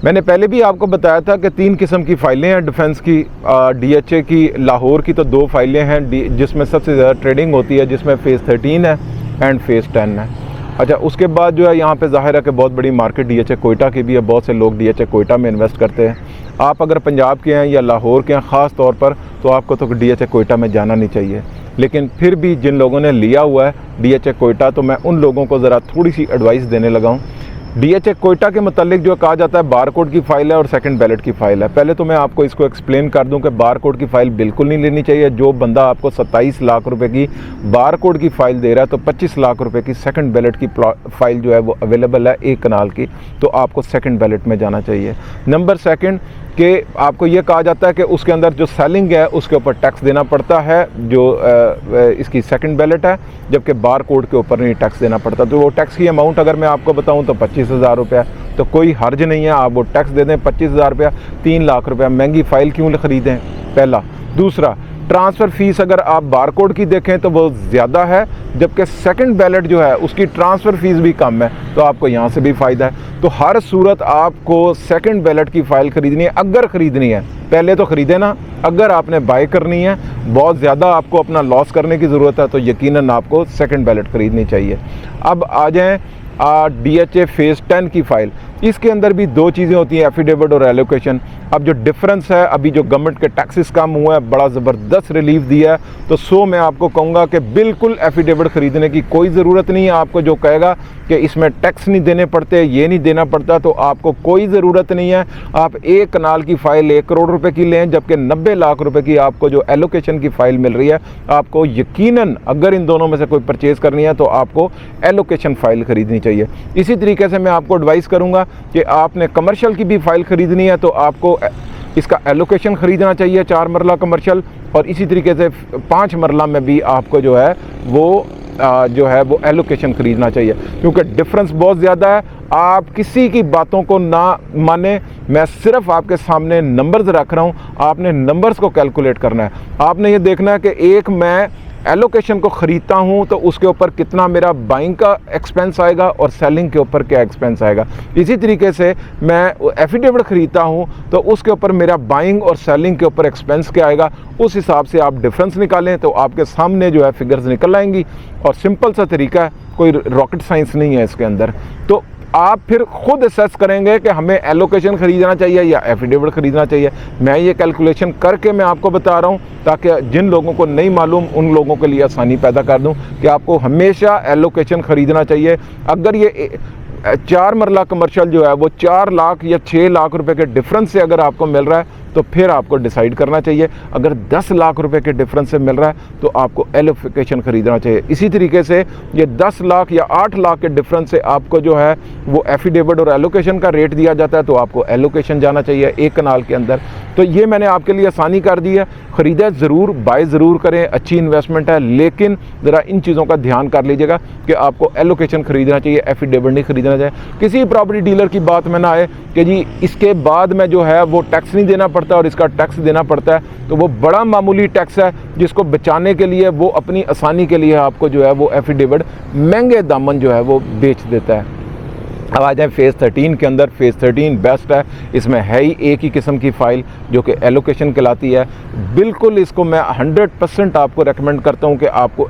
मैंने पहले भी आपको बताया था कि 3 किस्म की फ़ाइलें हैं डिफेंस की, DHA की, लाहौर की तो 2 फाइलें हैं जिसमें सबसे ज़्यादा ट्रेडिंग होती है, जिसमें फ़ेज़ 13 है एंड फ़ेज़ 10 है। अच्छा, उसके बाद जो है यहाँ पे ज़ाहिर है कि बहुत बड़ी मार्केट DHA कोयटा की भी है, बहुत से लोग DHA कोयटा में इन्वेस्ट करते हैं। आप अगर पंजाब के हैं या लाहौर के हैं ख़ास तौर पर, तो आपको तो DHA कोयटा में जाना नहीं चाहिए। लेकिन फिर भी जिन लोगों ने लिया हुआ है DHA कोयटा, तो मैं उन लोगों को ज़रा थोड़ी सी एडवाइस देने लगा हूँ। DHA कोयटा के मतलब जो कहा जाता है बारकोड की फ़ाइल है और सेकंड बैलेट की फ़ाइल है। पहले तो मैं आपको इसको एक्सप्लेन कर दूं कि बारकोड की फ़ाइल बिल्कुल नहीं लेनी चाहिए। जो बंदा आपको 27 लाख रुपए की बारकोड की फ़ाइल दे रहा है, तो 25 लाख रुपए की सेकंड बैलेट की फ़ाइल जो है वो अवेलेबल है एक कनाल की, तो आपको सेकंड बैलेट में जाना चाहिए। नंबर सेकंड कि आपको ये कहा जाता है कि उसके अंदर जो सेलिंग है उसके ऊपर टैक्स देना पड़ता है, जो इसकी सेकंड बैलेट है, जबकि बार कोड के ऊपर नहीं टैक्स देना पड़ता। तो वो टैक्स की अमाउंट अगर मैं आपको बताऊं तो 25,000 रुपया, तो कोई हर्ज नहीं है, आप वो टैक्स दे दें 25,000 रुपया, 3 लाख रुपया। महंगी फ़ाइल क्यों ख़रीदें, पहला। दूसरा, ट्रांसफ़र फ़ीस अगर आप बारकोड की देखें तो वो ज़्यादा है, जबकि सेकंड बैलेट जो है उसकी ट्रांसफ़र फ़ीस भी कम है, तो आपको यहाँ से भी फ़ायदा है। तो हर सूरत आपको सेकंड बैलेट की फ़ाइल ख़रीदनी है। अगर ख़रीदनी है, पहले तो ख़रीदे ना, अगर आपने बाय करनी है, बहुत ज़्यादा आपको अपना लॉस करने की ज़रूरत है, तो यकीनन आपको सेकंड बैलेट ख़रीदनी चाहिए। अब आ जाएँ DHA फ़ेज़ 10 की फ़ाइल। इसके अंदर भी 2 चीज़ें होती हैं, एफिडेविट और एलोकेशन। अब जो डिफरेंस है, अभी जो गवर्नमेंट के टैक्सेस कम हुआ है, बड़ा ज़बरदस्त रिलीफ दिया है, तो सो मैं आपको कहूँगा कि बिल्कुल एफिडेविट ख़रीदने की कोई ज़रूरत नहीं है। आपको जो कहेगा कि इसमें टैक्स नहीं देने पड़ते, ये नहीं देना पड़ता, तो आपको कोई ज़रूरत नहीं है। आप एक कनाल की फ़ाइल 1 करोड़ रुपए की लें, जबकि 90 लाख रुपए की आपको जो एलोकेशन की फ़ाइल मिल रही है। आपको यकीनन अगर इन दोनों में से कोई परचेज़ करनी है तो आपको एलोकेशन फ़ाइल ख़रीदनी चाहिए। इसी तरीके से मैं आपको एडवाइस करूँगा कि आपने कमर्शियल की भी फ़ाइल ख़रीदनी है तो आपको इसका एलोकेशन ख़रीदना चाहिए, 4 मरला कमर्शियल, और इसी तरीके से 5 मरला में भी आपको जो है वो एलोकेशन ख़रीदना चाहिए, क्योंकि डिफरेंस बहुत ज़्यादा है। आप किसी की बातों को ना माने, मैं सिर्फ आपके सामने नंबर्स रख रहा हूँ, आपने नंबर्स को कैलकुलेट करना है। आपने ये देखना है कि एक मैं एलोकेशन को ख़रीदता हूँ तो उसके ऊपर कितना मेरा बाइंग का एक्सपेंस आएगा और सेलिंग के ऊपर क्या एक्सपेंस आएगा। इसी तरीके से मैं एफिडेविट ख़रीदता हूँ तो उसके ऊपर मेरा बाइंग और सेलिंग के ऊपर एक्सपेंस क्या आएगा, उस हिसाब से आप डिफरेंस निकालें तो आपके सामने जो है फिगर्स निकल आएंगी। और सिंपल सा तरीका है, कोई रॉकेट साइंस नहीं है इसके अंदर। तो आप फिर खुद असेस करेंगे कि हमें एलोकेशन ख़रीदना चाहिए या एफिडेविट ख़रीदना चाहिए। मैं ये कैलकुलेशन करके मैं आपको बता रहा हूँ ताकि जिन लोगों को नहीं मालूम उन लोगों के लिए आसानी पैदा कर दूँ कि आपको हमेशा एलोकेशन ख़रीदना चाहिए। अगर ये 4 मरला कमर्शियल जो है वो 4 लाख या 6 लाख रुपए के डिफरेंस से अगर आपको मिल रहा है तो फिर आपको डिसाइड करना चाहिए। अगर 10 लाख रुपए के डिफरेंस से मिल रहा है तो आपको एलोकेशन ख़रीदना चाहिए। इसी तरीके से ये 10 लाख या 8 लाख के डिफरेंस से आपको जो है वो एफिडेविट और एलोकेशन का रेट दिया जाता है, तो आपको एलोकेशन जाना चाहिए एक कनाल के अंदर। तो ये मैंने आपके लिए आसानी कर दी है। ख़रीदे ज़रूर, बाय ज़रूर करें, अच्छी इन्वेस्टमेंट है, लेकिन ज़रा इन चीज़ों का ध्यान कर लीजिएगा कि आपको एलोकेशन ख़रीदना चाहिए, एफिडेविट नहीं ख़रीदना चाहिए। किसी प्रॉपर्टी डीलर की बात में ना आए कि जी इसके बाद में जो है वो टैक्स नहीं देना पड़ता और इसका टैक्स देना पड़ता है, तो वो बड़ा मामूली टैक्स है जिसको बचाने के लिए वो अपनी आसानी के लिए आपको जो है वो एफिडेविट महंगे दामन जो है वो बेच देता है। अब आ जाए फ़ेज़ 13 के अंदर। फ़ेज़ 13 बेस्ट है, इसमें है ही एक ही किस्म की फ़ाइल जो कि एलोकेशन कहलाती है। बिल्कुल इसको मैं 100% आपको रेकमेंड करता हूँ कि आपको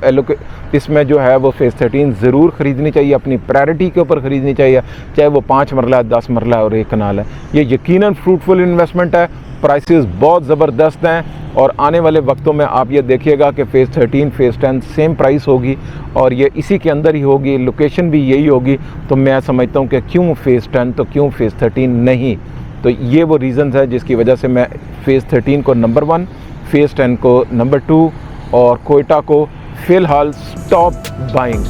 इसमें जो है वो फ़ेज़ 13 ज़रूर ख़रीदनी चाहिए, अपनी प्रायोरिटी के ऊपर ख़रीदनी चाहिए, चाहे वो 5 मरला है, 10 मरला है और 1 कनाल है। ये यकीनन फ्रूटफुल इन्वेस्टमेंट है, प्राइसेस बहुत ज़बरदस्त हैं और आने वाले वक्तों में आप ये देखिएगा कि फ़ेज़ 13 फ़ेज़ 10 सेम प्राइस होगी और ये इसी के अंदर ही होगी, लोकेशन भी यही होगी। तो मैं समझता हूँ कि क्यों फ़ेज़ 10 तो क्यों फ़ेज़ 13 नहीं। तो ये वो रीज़न्स है जिसकी वजह से मैं फ़ेज़ 13 को नंबर 1, फ़ेज़ 10 को नंबर 2 और कोयटा को फ़िलहाल स्टॉप बाइंग।